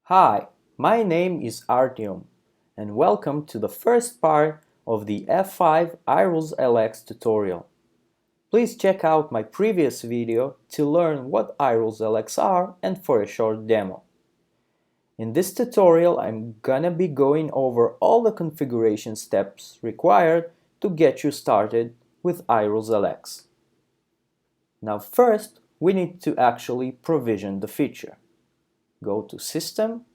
Hi, my name is Artyom, and welcome to the first part of the F5 iRules LX tutorial. Please check out my previous video to learn what iRules LX are and for a short demo. In this tutorial, I'm gonna be going over all the configuration steps required to get you started with iRules LX. Now first, we need to actually provision the feature. Go to System,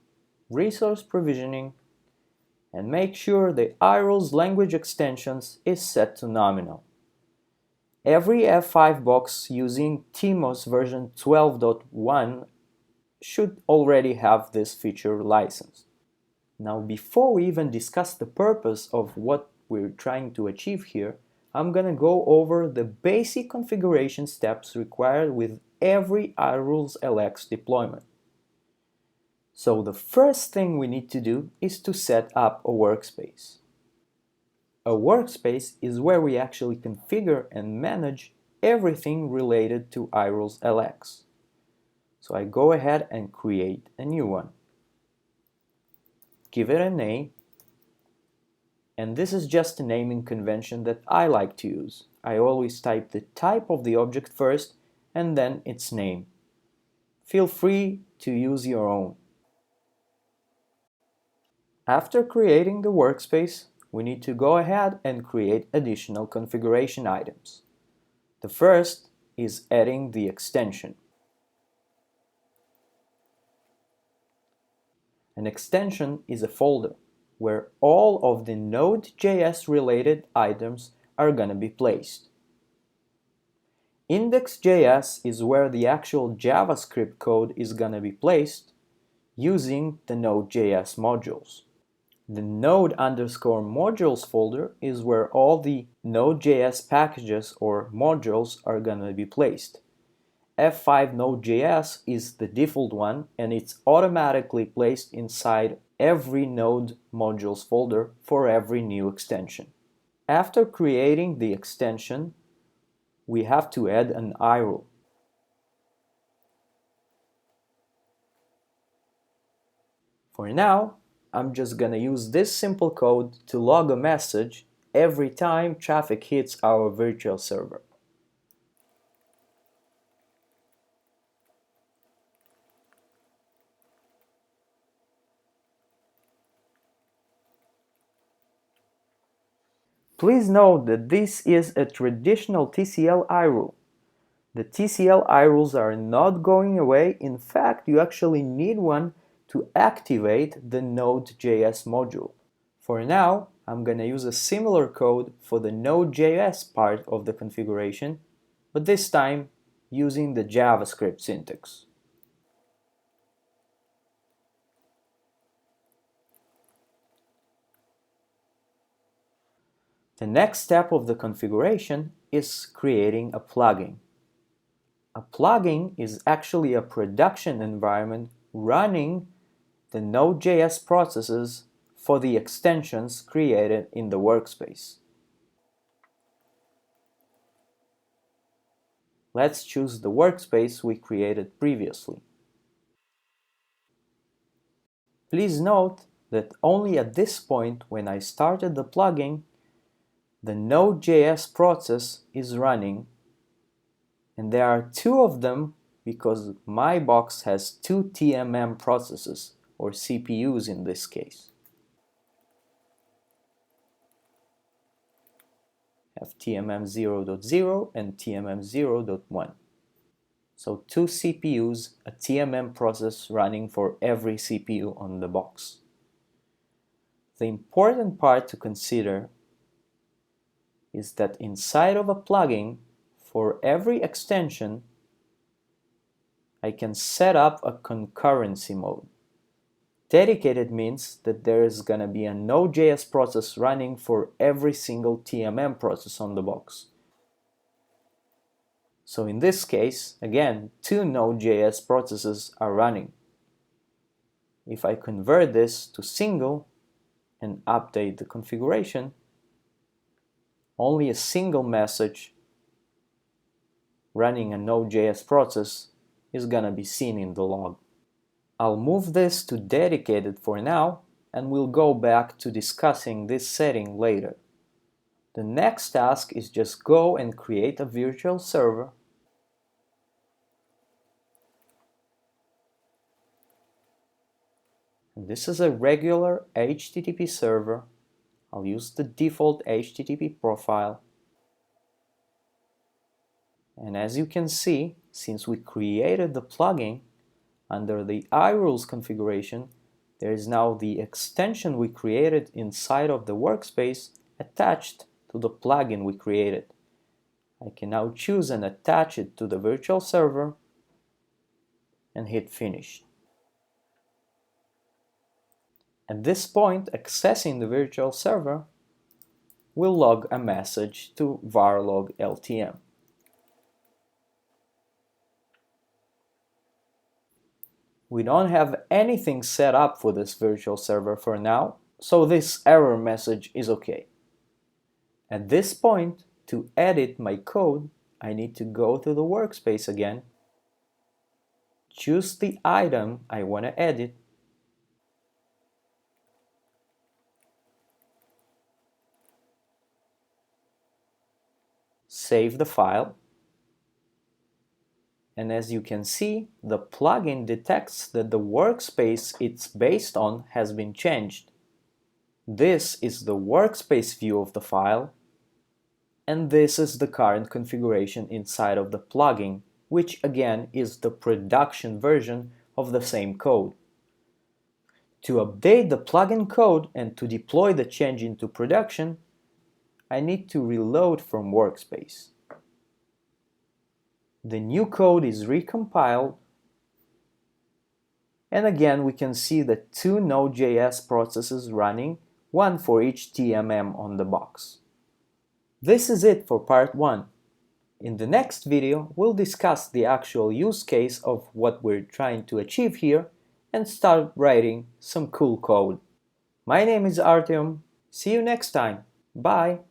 Resource Provisioning, and make sure the iRules language extensions is set to nominal. Every F5 box using TMOS version 12.1 should already have this feature license. Now, before we even discuss the purpose of what we're trying to achieve here, I'm gonna go over the basic configuration steps required with every iRules LX deployment. So the first thing we need to do is to set up a workspace. A workspace is where we actually configure and manage everything related to iRules LX. So I go ahead and create a new one. Give it a name, and this is just a naming convention that I like to use. I always type the type of the object first and then its name. Feel free to use your own. After creating the workspace, we need to go ahead and create additional configuration items. The first is adding the extension. An extension is a folder where all of the Node.js related items are going to be placed. Index.js is where the actual JavaScript code is going to be placed using the Node.js modules. The node_modules folder is where all the Node.js packages or modules are going to be placed. F5 Node.js is the default one, and it's automatically placed inside every Node modules folder for every new extension. After creating the extension, we have to add an iRule. For now, I'm just gonna use this simple code to log a message every time traffic hits our virtual server. Please note that this is a traditional TCL iRule. The TCL iRules are not going away. In fact, you actually need one to activate the Node.js module. For now, I'm going to use a similar code for the Node.js part of the configuration, but this time using the JavaScript syntax. The next step of the configuration is creating a plugin. A plugin is actually a production environment running the Node.js processes for the extensions created in the workspace. Let's choose the workspace we created previously. Please note that only at this point, when I started the plugin, the Node.js process is running, and there are two of them because my box has two TMM processes, or CPUs in this case. Have TMM 0.0 and TMM 0.1. So two CPUs, a TMM process running for every CPU on the box. The important part to consider is that inside of a plugin, for every extension, I can set up a concurrency mode. Dedicated means that there is going to be a Node.js process running for every single TMM process on the box. So in this case, again, two Node.js processes are running. If I convert this to single and update the configuration, only a single message running a Node.js process is going to be seen in the log. I'll move this to dedicated for now, and we'll go back to discussing this setting later. The next task is just go and create a virtual server. And this is a regular HTTP server. I'll use the default HTTP profile. And as you can see, since we created the plugin, under the iRules configuration, there is now the extension we created inside of the workspace attached to the plugin we created. I can now choose and attach it to the virtual server and hit finish. At this point, accessing the virtual server will log a message to varlog LTM. We don't have anything set up for this virtual server for now, so this error message is okay. At this point, to edit my code, I need to go to the workspace again, choose the item I want to edit, save the file, and as you can see, the plugin detects that the workspace it's based on has been changed. This is the workspace view of the file, and this is the current configuration inside of the plugin, which again is the production version of the same code. To update the plugin code and to deploy the change into production, I need to reload from Workspace. The new code is recompiled, and again we can see the two Node.js processes running, one for each TMM on the box. This is it for part 1. In the next video, we'll discuss the actual use case of what we're trying to achieve here and start writing some cool code. My name is Artyom. See you next time. Bye!